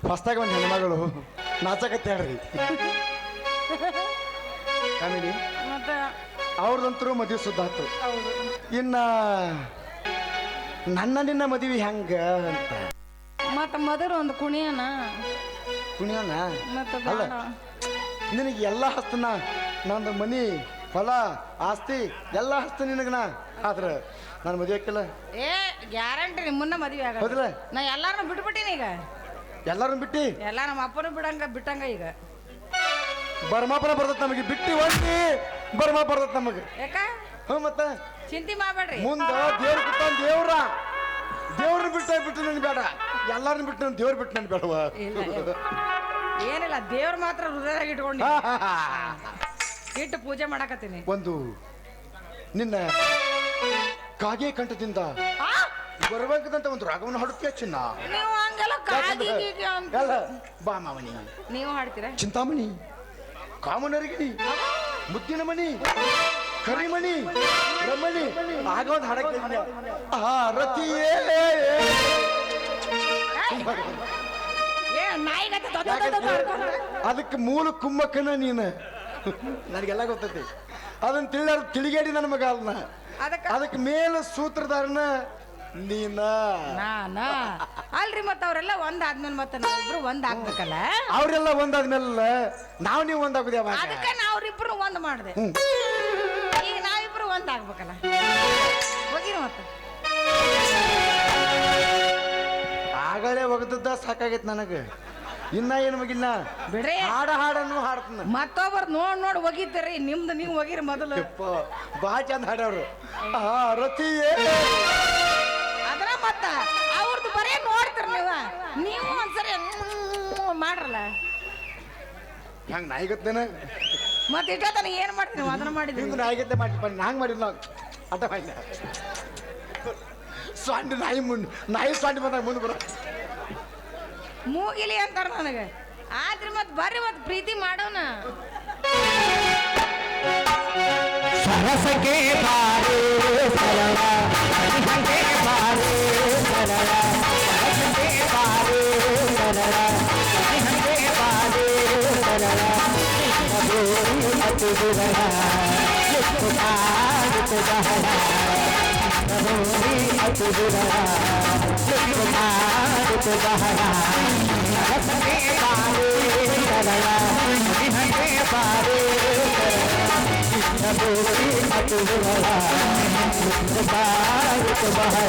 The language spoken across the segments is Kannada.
ಹೊಸ್ತಾಗ ಒಂದು ಹೆಣ್ಮಗಳು ನಾಚಕತ್ತೆ ಹೇಳ್ರಿ ಕಾಮಿಡಿ ಮತ್ತೆ ಅವ್ರದಂತರೂ ಮದುವೆ ಸುದ್ದ ಆಯ್ತು. ಹೌದು ಇನ್ನ ನಿನ್ನ ಮದುವೆ ಹೆಂಗ ಅಂತ ಮತ್ತ ಮದರ್ ಒಂದು ಕುಣಿಯನ ಕುಣಿಯೋಣ. ಮತ್ತ ಅಲ್ಲ ನಿನಗೆ ಎಲ್ಲ ಹಸ್ತನ ನಂದು ಮನಿ ಹೊಲ ಆಸ್ತಿ ಎಲ್ಲ ಹಸ್ತ ನಿನಗನ ಆದ್ರೆ ನಾನು ಮದುವೆ ಹಾಕಿಲ್ಲ. ಏ ಗ್ಯಾರಂಟಿ ನಿಮ್ಮನ್ನ ಮದುವೆ ಆಗ ಹೌದಿಲ್ಲ? ನಾ ಎಲ್ಲಾರನ್ನ ಬಿಟ್ಬಿಟ್ಟಿನಿ ಈಗ. ಎಲ್ಲಾರು ಬಿಟ್ಟು ಎಲ್ಲ ನಮ್ಮ ಅಪ್ಪನೂ ಬಿಟ್ಟಂಗ ಈಗ. ಬರ್ಮಾಪನ ಬರ್ತದ ನಮಗೆ ಬಿಟ್ಟು ಒಂದಿ ಬರ್ಮಾ ಬರ್ತದ ನಮಗೆ. ಯಾಕ ಹ್ಞೂ ಮತ್ತೆ ಚಿಂತೆ ಮಾಡ್ಬೇಡ್ರಿ. ಮುಂದ ದೇವ್ರ ದೇವ್ರನ್ನ ಬಿಟ್ಟು ನನ್ ಬೇಡ, ಎಲ್ಲಾರನ್ನ ಬಿಟ್ಟು ನನ್ ದೇವ್ರ ಬಿಟ್ಟು ನನ್ ಬೇಡವ. ಏನಿಲ್ಲ ದೇವ್ರ ಮಾತ್ರ ಹೃದಯದಾಗ ಇಟ್ಕೊಂಡು ಇಟ್ಟು ಪೂಜೆ ಮಾಡಕತ್ತೀನಿ. ಒಂದು ನಿನ್ನ ಕಾಗೆ ಕಂಠದಿಂದ ಬರ್ಬೇಕಂತ ಒಂದು ರಾಗವನ್ನು ಹಾಡುತ್ತೀಯ ಚಿನ್ನ. ನೀವು ಹಂಗೆಲ್ಲ ಅಲ್ಲ ಬಾ ಮಾಮನಿ, ನೀವು ಹಾಡ್ತೀರಾ? ಚಿಂತಾಮಣಿ, ಕಾಮನರಿಗಿಣಿ, ಮುದ್ದಿನ ಮಣಿ, ಕರಿಮಣಿ, ರಮಣಿ ಆಗ ಒಂದು ಹಾಡಕ್ಕೆ ರತಿಯೇ ಅದಕ್ಕೆ ಮೂಲ ಕುಮ್ಮಕ್ಕನ ನೀನು. ನನಗೆಲ್ಲ ಗೊತ್ತೈತಿ ಅದನ್ನ ತಿಳಿಗೇಡಿ ನನ್ನ ಮಗ ಅಲ್ನ. ಅದಕ್ಕೆ ಮೇಲ ಸೂತ್ರಧಾರನ ನೀನ. ಅಲ್ರಿ ಮತ್ತ ಅವ್ರೆಲ್ಲ ಒಂದಾದ್ಮೇಲೆ ಮತ್ತೆ ನಾವಿಬ್ರು ಒಂದಾಗ್ಬೇಕಲ್ಲ. ಅವ್ರೆಲ್ಲ ಒಂದಾದ್ಮೇಲೆ ನೀವು ಒಂದಾಗುದ ಯಾವಾಗ? ಅದಕ್ಕೆ ನಾವ್ರಿಬ್ರು ಒಂದ್ ಮಾಡಿದೆ. ಈಗ ನಾವಿಬ್ರು ಒಂದಾಗ್ಬೇಕಲ್ಲ. ಹೋಗಿರಿ ಮತ್ತೆ ಆಗಲೇ ಒಗದದ್ದ ಸಾಕಾಗೈತಿ ನನಗೆ. ಇನ್ನ ಏನು ಮಗಿಲ್ಲ ಬಿಡ್ರಿ. ಹಾಡನ್ನು ಹಾಡ್ತಾನ ಮತ್ತೊಬ್ಬರು ನೋಡ್ ಒಗಿತೀರಿ. ನಿಮ್ದು ನೀವು ಒಗಿರಿ ಮೊದಲು. ಬಾ ಚಂದ ಹಾಡವ್ರು ರತಿಯೇ. ಅದ್ರ ಮತ್ತ ಅವ್ರದ್ದು ಬರೇ ನೋಡ್ತೀರ ನೀವು ಒಂದ್ಸರಿ ಮಾಡ್ರಲ್ಲ. ಹಂಗ ನಾಯಿಗತ್ತೇನ ಮತ್ತೆ ಇಟ್ಟತನ ಏನ್ ಮಾಡ್ತೀನಿ ನೀವು ಅದನ್ನ ಮಾಡಿದ್ರಿ. ನಾಯಿಗತ್ತೆ ಮಾಡಿ ಹಂಗ್ ಮಾಡಿಲ್ಲ ಅಟ ಮಾಡಿಲ್ಲ. ಸ್ವಾಂಡ್ ನಾಯಿ ಸ್ವಾಂಡ್ ಬಂದಾಗ ಮುಂದೆ ಬರ ಮೂಗಿಲಿ ಅಂತಾರ ನನಗೆ. ಆದ್ರೆ ಮತ್ ಬರ್ರಿ ಮತ್ ಪ್ರೀತಿ ಮಾಡೋಣ. ಸರಸಕ್ಕೆ ಬಾರೆ ಸರಳ ಹಂಗೆ ಬಾರೆ ಸರಳ ಸರಸಕ್ಕೆ ಬಾರೆ ಸರಳ ಹಂಗೆ ಬಾರೆ ಸರಳ ಗೋರಿ ಮತ್ತು ಬಿರಳ ಎಷ್ಟು ಕಾಡುತ್ತ ಬಹಳ ಗೋರಿ ಮತ್ತು ಬಿರಳ ಎಷ್ಟು ಕಾಡುತ್ತ ಬಹಳ ಸರಸಕ್ಕೆ ಬಾರೆ ಸರಳ ಹಂಗೆ ಬಾರೆ ಸರಳ ಗೋರಿ ಮತ್ತು ಬಿರಳ ಎಷ್ಟು ಕಾಡುತ್ತ ಬಹಳ.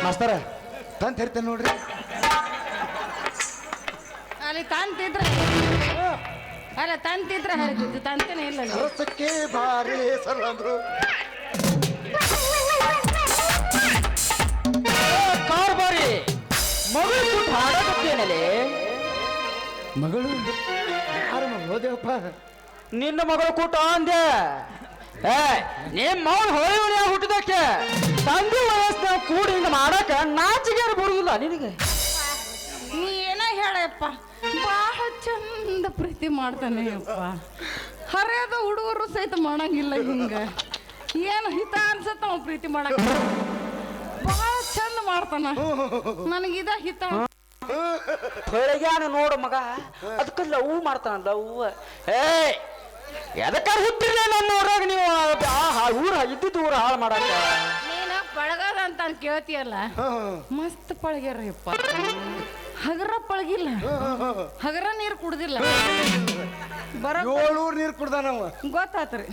ಮಾಸ್ತರ ತಂತ ಹೇಳ್ತೇನೆ ನೋಡ್ರಿ. ಅಲ್ಲಿ ತಂತಿದ್ರೆ ಅಲ್ಲ ತಂತಿದ್ರೆ ಹರಿದಿದ್ದು ತಂತೇನೆ ಇಲ್ಲ ಅಲ್ಲಿ. ರಸಕ್ಕೆ ಭಾರಿ ಸರ್ ಅಂದ್ರು. ಕಾರ್ಬಾರಿ ಮಗಳು ಕೂಟ ಹಾಡಕತ್ತೇನಲೆ. ಮಗಳು ಯಾರು ಹೋದೇವಪ್ಪ? ನಿನ್ನ ಮಗಳು ಕೂಟ ಅಂದೆ. ನಿಮ್ಮ ಮೌನ್ ಹೊಳೆ ಹೊಳೆಯ ಹುಟ್ಟಿದಕ್ಕೆ ತಂದೆ ವಯಸ್ಸಿನ ಕೂಡಿಂದ ಮಾಡಕ ನಾಚಿಗೆ ಬರುದಿಲ್ಲ ನಿನಗೆ. ನೀ ಏನ ಹೇಳಪ್ಪ, ಬಹಳ ಚಂದ ಪ್ರೀತಿ ಮಾಡ್ತಾನೆ ಅಪ್ಪ. ಹರಿಯದ ಹುಡುಗರು ಸಹಿತ ಮಾಡಂಗಿಲ್ಲ ಹಿಂಗ. ಏನು ಹಿತ ಅನ್ಸತ್ತ ಅವ ಪ್ರೀತಿ ಮಾಡಕ. ಬಹಳ ಚಂದ ಮಾಡ್ತಾನ. ನನಗಿದ ಹಿತ. ಬೆಳಗ್ಯಾನ ನೋಡು ಮಗ, ಅದಕ್ಕೆ ಲವ್ ಮಾಡ್ತಾನ ಲವ್. ಎದಕ್ಕಾರ ಹುಟ್ಟಿರ್ಲಿ ನಮ್ಮ ಊರಾಗ ನೀವು ಊರ ಇದ್ದಿದ್ದು ಊರ ಹಾಳು ಮಾಡಕ್ಕ. ನೀನ ಪಳಗದ ಅಂತ ಕೇಳ್ತೀಯಲ್ಲ, ಮಸ್ತ್ ಪಳಗ್ಯಾರಪ್ಪ. ಹಗರ ಪಳಗಿಲ್ಲ, ಹಗರ ನೀರು ಕುಡ್ದಿಲ್ಲ. ಬರ 7 ನೀರು ಕುಡ್ದಾನವ. ಗೊತ್ತಾತ್ರಿ,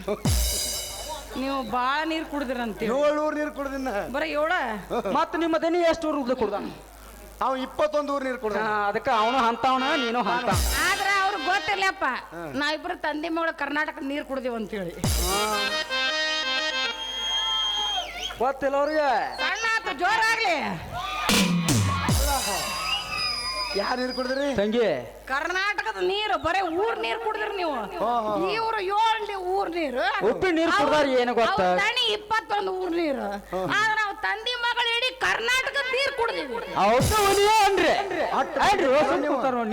ನೀವು ಬಾಳ ನೀರು ಕುಡ್ದಿರಂತ. 7 ನೀರು ಕುಡ್ದಿನ ಬರ 7. ಮತ್ತ ನಿಮ್ಮ ದನಿ ಎಷ್ಟು ಊರು ಕುಡ್ದಾನ? ಅವ 21 ನೀರು ಕುಡ್ದ. ಅದಕ್ಕೆ ಅವನು ಅಂತವನ ನೀನು ಅಂತ. ಆದ್ರೆ ಅವ್ರಿಗೆ ಗೊತ್ತಿಲ್ಲಪ್ಪ, ನಾವಿಬ್ರು ತಂದೆ ಮಗಳು ಕರ್ನಾಟಕ ನೀರು ಕುಡ್ದೇವ್ ಅಂತೇಳಿ. ಗೊತ್ತಿಲ್ಲ ಅವ್ರಿಗೆ. ಸಣ್ಣ ಆತು, ಜೋರಾಗ್ಲಿ. ಯಾರು ನೀರು ಕುಡಿದ್ರಿ? ತಂಗಿ ಕರ್ನಾಟಕದ ನೀರು ಬರೇ ಊರ್ ನೀರು ಕುಡಿದ್ರಿ ನೀವು. ಇವ್ರು 7 ಊರ್ ನೀರು ಉಪ್ಪಿನ ನೀರು ಕುಡ್ದಾರ ಏನು ಗೊತ್ತ ತಣಿ 21 ಊರ್ ನೀರು ಆದ್ರೆ ನಾವು ತಂದಿ ಮಗಳು ಇಡೀ ಕರ್ನಾಟಕದ ನೀರು ಕುಡ್ದೀವಿ ಅವತ್ತು ಒಲಿಯ ಅನ್ರಿ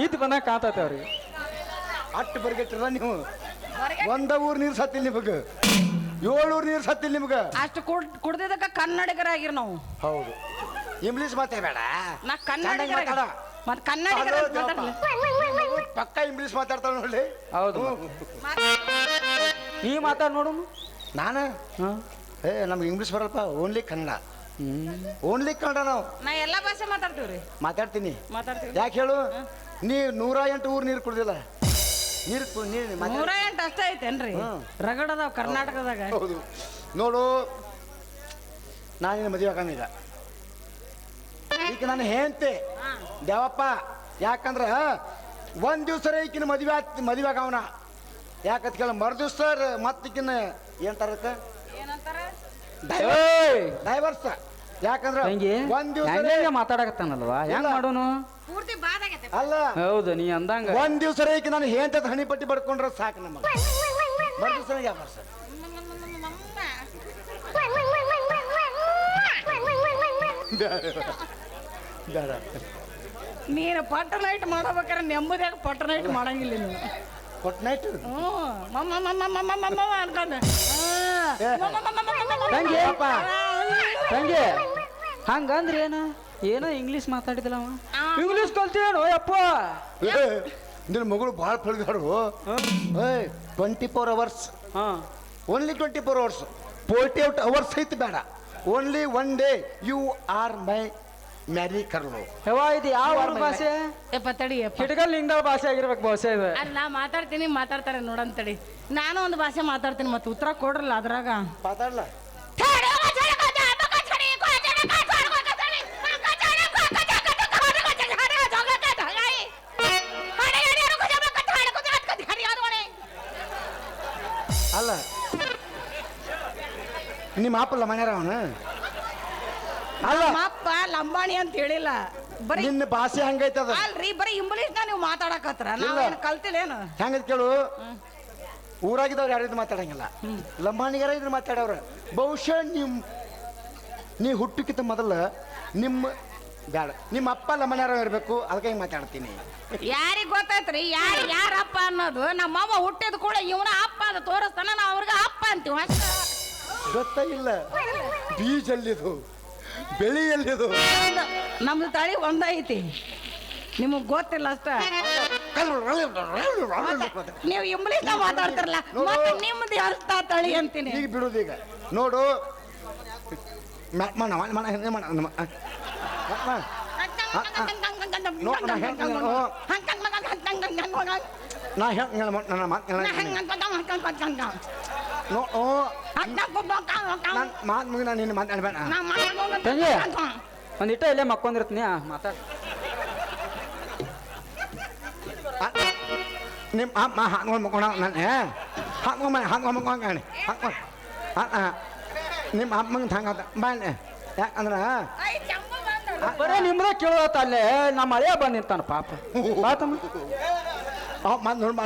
ನೀತಿ ಬಂದಾಗ ಕಾಂತೈತೆ ಅವ್ರಿಗೆ ಅಟ್ಟು ಬರ್ಗೆಟ್ರ ನೀವು ಒಂದ ಊರ್ ನೀರು ಸತ್ತಿಲ್ಲ ನಿಮಗ 7 ಊರ್ ನೀರು ಸತ್ತಿಲ್ಲ ನಿಮಗ ಅಷ್ಟು ಕುಡ್ದಿದ್ದಕ್ಕ ಕನ್ನಡಿಗರಾಗಿರ್ ನಾವು ಹೌದು ಇಂಗ್ಲೀಷ್ ಮಾತಾಡಬೇಡ ನಾ ಕನ್ನಡಿಗರ ಮತ್ ಕನ್ನಡಿಗರ ಪಕ್ಕ ಇಂಗ್ಲೀಷ್ ಮಾತಾಡ್ತಾಳ ನೋಡಿ ಹೌದು ನೀ ಮಾತಾಡ್ ನೋಡು ನಾನು ನಮ್ಗೆ ಇಂಗ್ಲೀಷ್ ಬರಲ್ಪ ಓನ್ಲಿ ಕನ್ನಡ ಓನ್ಲಿ ಕನ್ನಡ ನಾವು ನಾ ಎಲ್ಲಾ ಭಾಷೆ ಮಾತಾಡ್ತೀವ್ರಿ ಮಾತಾಡ್ತೀನಿ ಮಾತಾಡ್ತೀವಿ ಯಾಕೆ ಹೇಳು ನೀ 108 ಊರ್ ನೀರು ಕುಡ್ದಿಲ್ಲ ನೀರು 108 ಅಷ್ಟೇ ಐತೇನ್ರಿ ರಗಡದಾವ್ ಕರ್ನಾಟಕದಾಗ ಹೌದು ನೋಡು ನಾನಿನ್ನ ಮದುವೆ ಆಗಂಗ ಈಗ ನಾನು ಹೇಳ್ತೆ ದೇವಪ್ಪ ಯಾಕಂದ್ರ ಒಂದ್ ದಿವ್ಸ ಈಕಿನ ಮದುವೆ ಆಗವನ ಯಾಕಂತ ಕೇಳ ಮರ್ದಿವ್ಸ ಮತ್ತಿಕಿನ ಏನಂತಾರಕ್ಕ ಡೈವರ್ಸ್ ಯಾಕಂದ್ರ ಒಂದ್ ದಿವ್ಸ ಮಾತಾಡಕತ್ತಾನಲ್ವಾ ಹೆಂಗ್ ಮಾಡೋನು ಪೂರ್ತಿ ಬಾದಾಗೈತೆ ಅಲ್ಲ ಹೌದು ನೀ ಅಂದಂಗ ಒಂದ್ ದಿವ್ಸ ಈಕಿ ನಾನು ಹೇಳ್ತದ ಹಣಿ ಪಟ್ಟಿ ಬಡ್ಕೊಂಡ್ರೆ ಸಾಕು ನಮ್ಮ ಮರ್ದಿವ್ಸ ಯಾವ ವರ್ಷ ಬೇಡ ನೀನು ಪಟ್ಟ ನೈಟ್ ಮಾಡಬೇಕಾರೆ ನೆಮ್ಮದಿಯಾಗ ಪಟ್ಟ ನೈಟ್ ಮಾಡಂಗಿಲ್ಲ ನೀನು ಕೊಟ್ ನೈಟ್ ಅನ್ಕೊಂಡೆ ತಂಗಿ ಹಂಗಂದ್ರೆ ಏನೋ ಇಂಗ್ಲೀಷ್ ಮಾತಾಡಿದಲ್ಲ ಇಂಗ್ಲೀಷ್ ಕಲ್ತೇನು ಯಪ್ಪ ನಿನ್ನ ಮಗಳು ಭಾಳ ಪಳಗಾಡು 24 ಅವರ್ಸ್ ಓನ್ಲಿ 24 ಅವರ್ಸ್ 48 ಅವರ್ಸ್ ಐತಿ ಬೇಡ only 1 day you are my marry ಕರ್ಲು ಯವ್ವ ಇದು ಯಾವ ಭಾಷೆ ತಡಿ ಹಿಟ್ಗಲ್ ಲಿಂಗದ ಭಾಷೆ ಆಗಿರ್ಬೇಕು ಭಾಷೆ ಇದು ನಾ ಮಾತಾಡ್ತೀನಿ ಮಾತಾಡ್ತಾರೆ ನೋಡಂತಡಿ ನಾನು ಒಂದು ಭಾಷೆ ಮಾತಾಡ್ತೀನಿ ಮತ್ತೆ ಉತ್ತರ ಕೊಡ್ರಲ್ಲ ಅದ್ರಾಗ ಮಾತಾಡ್ಲ ಅಲ್ಲ ನಿಮ್ಮ ಅಪ್ಪಲ್ಲ ಮನೆಯಾರ ಅವನು ಅಲ್ಲ ಅಪ್ಪ ಲಂಬಾಣಿ ಅಂತ ಹೇಳಿಲ್ಲ ಬರೀ ನಿನ್ನ ಭಾಷೆ ಹಂಗೈತದ ಅಲ್ರಿ ಬರೀ ಇಂಗ್ಲಿಷ್ ನೀವು ಮಾತಾಡಕತ್ರ ನಾವೇನು ಕಲ್ತಿಲ್ಲ ಏನು ಹೆಂಗೈತ್ ಕೇಳು ಊರಾಗಿದ್ದವ್ರು ಯಾರಿದ್ರು ಮಾತಾಡಂಗಿಲ್ಲ ಲಂಬಾಣಿಗಾರ ಇದ್ರು ಮಾತಾಡವ್ರ ಬಹುಶಃ ನೀ ಹುಟ್ಟಕ್ಕಿಂತ ಮೊದಲ ನಿಮ್ಮ ಬೇಡ ನಿಮ್ಮ ಅಪ್ಪ ಲಂಬಾಣಿಯಾರ ಇರಬೇಕು ಅದಕ್ಕೆ ಹಿಂಗೆ ಮಾತಾಡ್ತೀನಿ ಯಾರಿಗೆ ಗೊತ್ತೈತ್ರಿ ಯಾರಪ್ಪ ಅನ್ನೋದು ನಮ್ಮ ಅಮ್ಮ ಹುಟ್ಟಿದ ಕೂಡ ಇವನ ಅಪ್ಪ ಅಂತ ತೋರಿಸ್ತಾನ ನಾವು ಅವ್ರಿಗೆ ಅಪ್ಪ ಅಂತೀವಿ ಅಷ್ಟ ಗೊತ್ತಾಗಿಲ್ಲ ಬೀಜ ಎಲ್ಲಿದು ಬೆಳಿ ಎಲ್ಲಿದು ನಮ್ದು ತಳಿ ಒಂದೈತಿ ನಿಮಗ್ ಗೊತ್ತಿಲ್ಲ ಅಷ್ಟ ನೀವು ಇಂಗ್ಲೀಷ್ ಮಾತಾಡ್ತಿರಲ್ಲ ಮತ್ತೆ ನಿಮ್ದು ಅರ್ಥ ತಳಿ ಅಂತೀನಿ ಈಗ ಬಿಡುದೀಗ ನೋಡು ತಂಗಿ ಒಂದಿಟ್ಟ ಇಲ್ಲೇ ಮಕ್ಕೊಂದಿರ್ತೀನಿ ಮಾತಾಡ ನಿಮ್ಮ ಅಮ್ಮ ಹಾಕೊಂಡು ಮಕ್ಕೊಂಡ ನಾನು ಹಾಕೊಂಡು ಮಕ್ಕೊಂಡಿ ನಿಮ್ಮ ಅಮ್ಮಂಗೆ ಹಂಗ ಬಾಳೆ ಯಾಕಂದ್ರೆ ಬರೇ ನಿಮ್ದ ಕೇಳೋತ ಅಲ್ಲೇ ನಮ್ಮ ಮಳೆಯ ಬಂದ್ ನಿಂತಾನ ಪಾಪ ಬಾತಮ್ಮ ನೋಡಿ